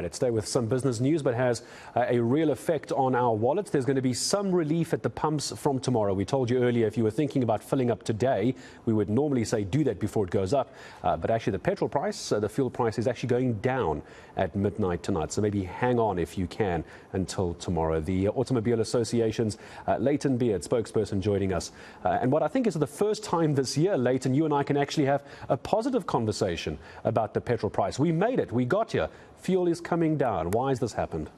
let's stay with some business news, but has a real effect on our wallets. There's going to be some relief at the pumps from tomorrow. We told you earlier, if you were thinking about filling up today, we would normally say do that before it goes up. But actually the petrol price, the fuel price is actually going down at midnight tonight. So maybe hang on if you can until tomorrow. The Automobile Association's Layton Beard, spokesperson, joining us. And what I think is the first time this year, Layton, you and I can actually have a positive conversation about the petrol price. We made it. We got here. Fuel is coming down. Why has this happened?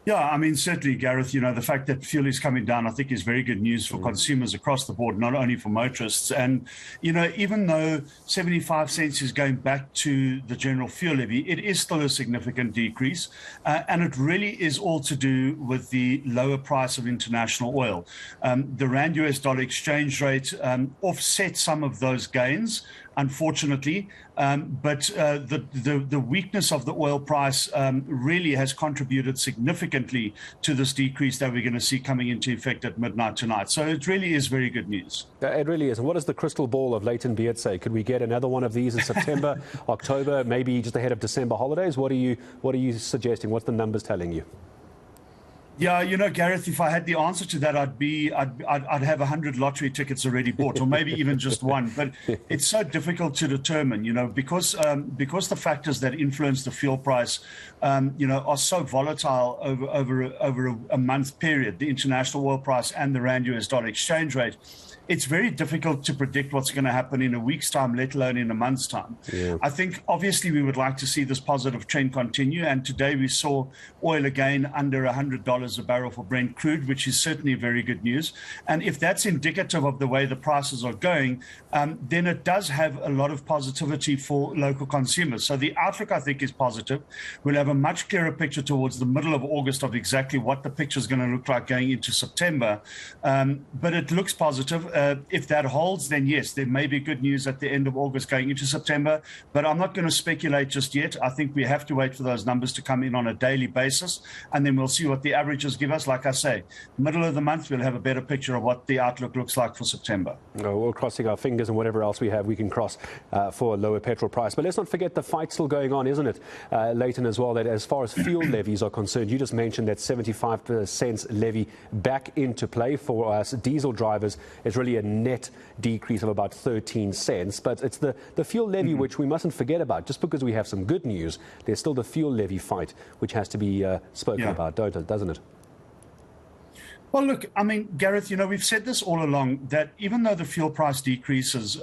Yeah, I mean, certainly, Gareth, the fact that fuel is coming down, I think, is very good news for consumers across the board, not only for motorists. And, even though 75 cents is going back to the general fuel levy, it is still a significant decrease. And it really is all to do with the lower price of international oil. The Rand US dollar exchange rate offsets some of those gains, unfortunately. But the weakness of the oil price really has contributed significantly to this decrease that we're going to see coming into effect at midnight tonight. So it really is very good news. It really is. And what does the crystal ball of Layton Beard say? Could we get another one of these in September, October, maybe just ahead of December holidays? What are you suggesting? What's the numbers telling you? Yeah, Gareth, if I had the answer to that, I'd have 100 lottery tickets already bought, or maybe even just one. But it's so difficult to determine, because the factors that influence the fuel price, are so volatile over a month period, the international oil price and the Rand US dollar exchange rate. It's very difficult to predict what's going to happen in a week's time, let alone in a month's time. Yeah. I think, obviously, we would like to see this positive trend continue. And today we saw oil again under $100 a barrel for Brent crude, which is certainly very good news. And if that's indicative of the way the prices are going, then it does have a lot of positivity for local consumers. So the outlook, I think, is positive. We'll have a much clearer picture towards the middle of August of exactly what the picture is going to look like going into September. But it looks positive. If that holds, then yes, there may be good news at the end of August going into September. But I'm not going to speculate just yet. I think we have to wait for those numbers to come in on a daily basis, and then we'll see what the averages give us. Like I say, middle of the month, we'll have a better picture of what the outlook looks like for September. Oh, we're crossing our fingers, and whatever else we have, we can cross for a lower petrol price. But let's not forget the fight still going on, isn't it, Layton, as well, that as far as fuel levies are concerned, you just mentioned that 75 cents levy back into play for us diesel drivers is really a net decrease of about 13 cents. But it's the fuel levy which we mustn't forget about. Just because we have some good news, there's still the fuel levy fight which has to be spoken about, doesn't it? Well, look, I mean, Gareth, we've said this all along, that even though the fuel price decreases,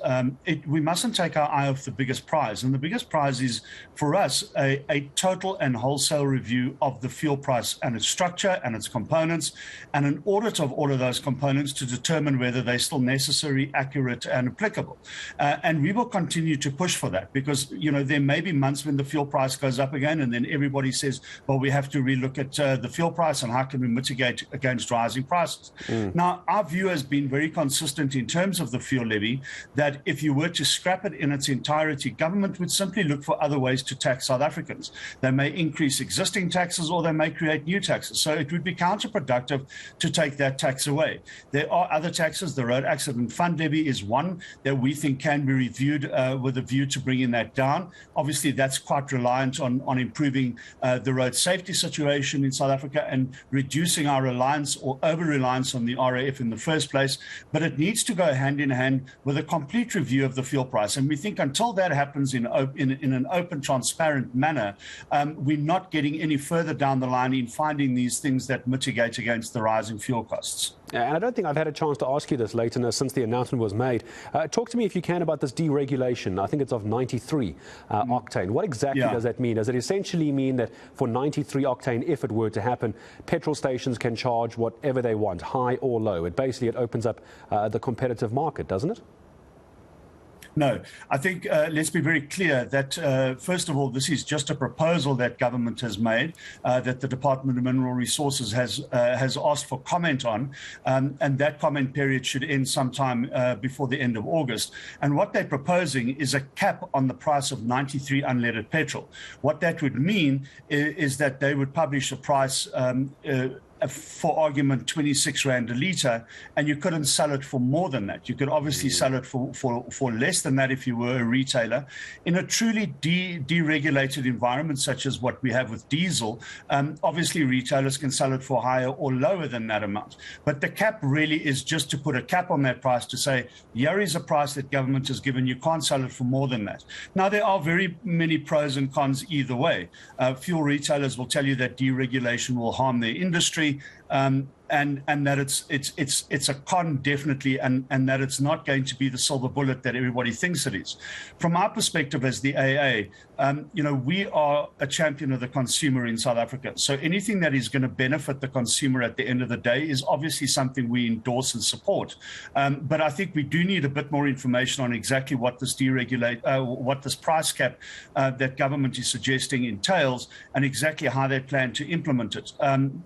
we mustn't take our eye off the biggest prize. And the biggest prize is, for us, a total and wholesale review of the fuel price and its structure and its components, and an audit of all of those components to determine whether they're still necessary, accurate, and applicable. And we will continue to push for that because, there may be months when the fuel price goes up again, and then everybody says, well, we have to relook at the fuel price and how can we mitigate against rising prices. Now, our view has been very consistent in terms of the fuel levy, that if you were to scrap it in its entirety, government would simply look for other ways to tax South Africans. They may increase existing taxes or they may create new taxes. So it would be counterproductive to take that tax away. There are other taxes. The Road Accident Fund levy is one that we think can be reviewed with a view to bringing that down. Obviously, that's quite reliant on improving the road safety situation in South Africa and reducing our reliance or over-reliance on the RAF in the first place, but it needs to go hand in hand with a complete review of the fuel price. And we think until that happens in an open, transparent manner, we're not getting any further down the line in finding these things that mitigate against the rising fuel costs. And I don't think I've had a chance to ask you this, Layton, since the announcement was made. Talk to me, if you can, about this deregulation. I think it's of 93 octane. What exactly does that mean? Does it essentially mean that for 93 octane, if it were to happen, petrol stations can charge whatever they want, high or low? It opens up the competitive market, doesn't it? No, I think let's be very clear that, first of all, this is just a proposal that government has made, that the Department of Mineral Resources has asked for comment on, and that comment period should end sometime before the end of August. And what they're proposing is a cap on the price of 93 unleaded petrol. What that would mean is that they would publish a price for argument, 26 Rand a litre, and you couldn't sell it for more than that. You could obviously sell it for less than that if you were a retailer. In a truly deregulated environment, such as what we have with diesel, obviously retailers can sell it for higher or lower than that amount. But the cap really is just to put a cap on that price to say, here is a price that government has given, you can't sell it for more than that. Now, there are very many pros and cons either way. Fuel retailers will tell you that deregulation will harm their industry. And that it's a con, definitely, and that it's not going to be the silver bullet that everybody thinks it is. From our perspective as the AA, we are a champion of the consumer in South Africa. So anything that is going to benefit the consumer at the end of the day is obviously something we endorse and support. But I think we do need a bit more information on exactly what this what this price cap that government is suggesting entails, and exactly how they plan to implement it.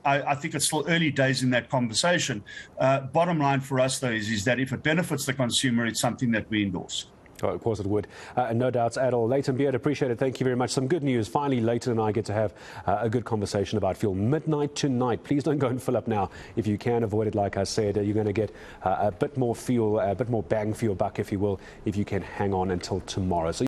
I think it's still early days in that conversation. Bottom line for us, though, is that if it benefits the consumer, it's something that we endorse. Oh, of course it would. No doubts at all. Layton Beard, appreciate it. Thank you very much. Some good news. Finally, Layton and I get to have a good conversation about fuel. Midnight tonight. Please don't go and fill up now. If you can avoid it, like I said, you're going to get a bit more fuel, a bit more bang for your buck, if you will, if you can hang on until tomorrow. So